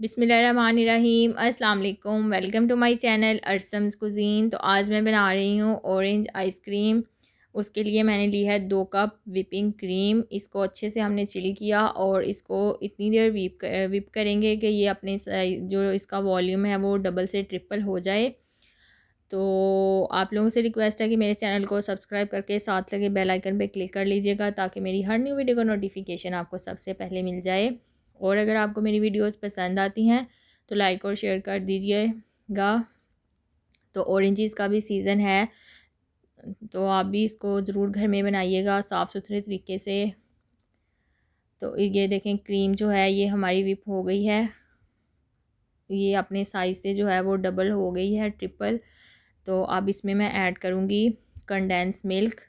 बिस्मिल्लाहिर्रहमानिर्रहीम। अस्सलाम वालेकुम। Welcome to my channel Arsam's cuisine. तो आज मैं बना रही हूँ ऑरेंज आइसक्रीम। उसके लिए मैंने ली है 2 कप विपिंग क्रीम। इसको अच्छे से हमने चिल किया और इसको इतनी देर विप करेंगे कि ये अपने जो इसका वॉल्यूम है वो डबल से ट्रिपल हो जाए। तो आप लोगों से रिक्वेस्ट है कि मेरे चैनल को सब्सक्राइब करके साथ लगे बेल आइकन पे क्लिक कर लीजिएगा ताकि मेरी हर न्यू वीडियो का नोटिफिकेशन आपको सबसे पहले मिल जाए। और अगर आपको मेरी वीडियोस पसंद आती हैं तो लाइक और शेयर कर दीजिएगा। तो ऑरेंजेस का भी सीज़न है, तो आप भी इसको ज़रूर घर में बनाइएगा साफ़ सुथरे तरीके से। तो ये देखें, क्रीम जो है ये हमारी विप हो गई है। ये अपने साइज़ से जो है वो डबल हो गई है, ट्रिपल। तो अब इसमें मैं ऐड करूँगी कंडेंस मिल्क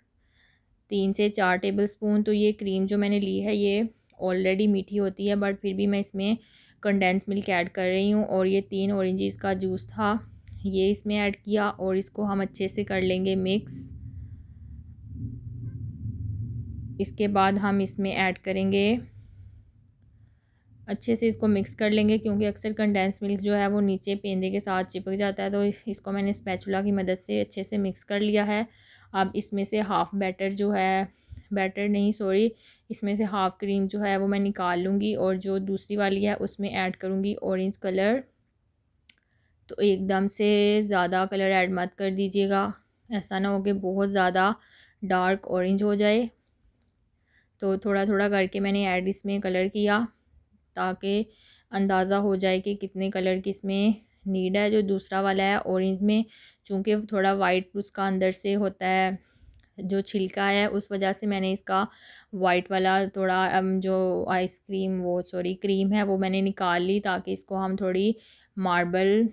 3 से 4 टेबलस्पून। तो ये क्रीम जो मैंने ली है ये ऑलरेडी मीठी होती है, बट फिर भी मैं इसमें कंडेंस मिल्क ऐड कर रही हूँ। और ये 3 ऑरेंजेस का जूस था, ये इसमें ऐड किया और इसको हम अच्छे से कर लेंगे मिक्स। इसके बाद हम इसमें ऐड करेंगे, अच्छे से इसको मिक्स कर लेंगे, क्योंकि अक्सर कंडेंस मिल्क जो है वो नीचे पेंदे के साथ चिपक जाता है। तो इसको मैंने स्पैचुला की मदद से अच्छे से मिक्स कर लिया है। अब इसमें से हाफ़ बैटर जो है, बैटर नहीं सॉरी, इसमें से हाफ़ क्रीम जो है वो मैं निकाल लूँगी और जो दूसरी वाली है उसमें ऐड करूँगी ऑरेंज कलर। तो एकदम से ज़्यादा कलर ऐड मत कर दीजिएगा, ऐसा ना हो कि बहुत ज़्यादा डार्क ऑरेंज हो जाए। तो थोड़ा थोड़ा करके मैंने ऐड इसमें कलर किया ताकि अंदाज़ा हो जाए कि कितने कलर की इसमें नीड है। जो दूसरा वाला है ऑरेंज में, चूँकि थोड़ा वाइट उसका अंदर से होता है, जो छिलका है, उस वजह से मैंने इसका वाइट वाला थोड़ा जो आइसक्रीम वो सॉरी क्रीम है वो मैंने निकाल ली, ताकि इसको हम थोड़ी मार्बल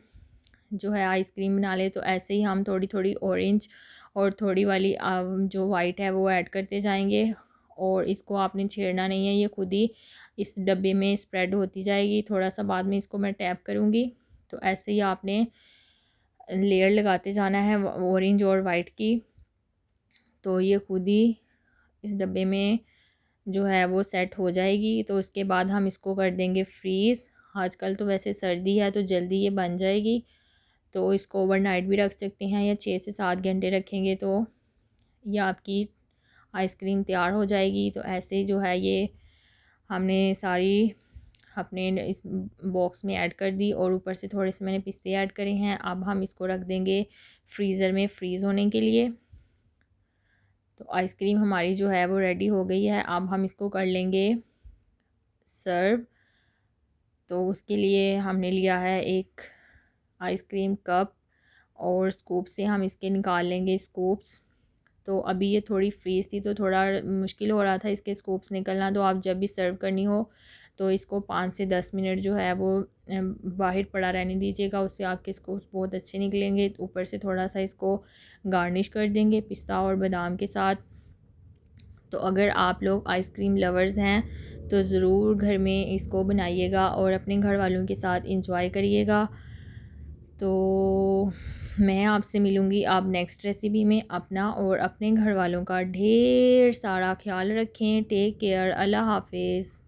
जो है आइसक्रीम बना ले। तो ऐसे ही हम थोड़ी थोड़ी ऑरेंज और थोड़ी वाली जो वाइट है वो ऐड करते जाएंगे। और इसको आपने छेड़ना नहीं है, ये खुद ही इस डब्बे में स्प्रेड होती जाएगी। थोड़ा सा बाद में इसको मैं टैप करूँगी। तो ऐसे ही आपने लेयर लगाते जाना है ऑरेंज और वाइट की। तो ये खुद ही इस डब्बे में जो है वो सेट हो जाएगी। तो उसके बाद हम इसको कर देंगे फ्रीज़। आजकल तो वैसे सर्दी है तो जल्दी ये बन जाएगी, तो इसको ओवरनाइट भी रख सकते हैं या 6 से 7 घंटे रखेंगे तो ये आपकी आइसक्रीम तैयार हो जाएगी। तो ऐसे जो है ये हमने सारी अपने इस बॉक्स में ऐड कर दी और ऊपर से थोड़े से मैंने पिस्ते ऐड करे हैं। अब हम इसको रख देंगे फ्रीज़र में फ्रीज़ होने के लिए। तो आइसक्रीम हमारी जो है वो रेडी हो गई है। अब हम इसको कर लेंगे सर्व। तो उसके लिए हमने लिया है एक आइसक्रीम कप और स्कूप से हम इसके निकाल लेंगे स्कूप्स। तो अभी ये थोड़ी फ्रीज़ थी तो थोड़ा मुश्किल हो रहा था इसके स्कूप्स निकलना। तो आप जब भी सर्व करनी हो तो इसको 5 से 10 मिनट जो है वो बाहर पड़ा रहने दीजिएगा, उससे आपके स्कूप्स बहुत अच्छे निकलेंगे। ऊपर से थोड़ा सा इसको गार्निश कर देंगे पिस्ता और बादाम के साथ। तो अगर आप लोग आइसक्रीम लवर्स हैं तो ज़रूर घर में इसको बनाइएगा और अपने घर वालों के साथ इंजॉय करिएगा। तो मैं आपसे मिलूँगी आप नेक्स्ट रेसिपी में। अपना और अपने घर वालों का ढेर सारा ख्याल रखें। Take care. अल्लाह हाफिज़।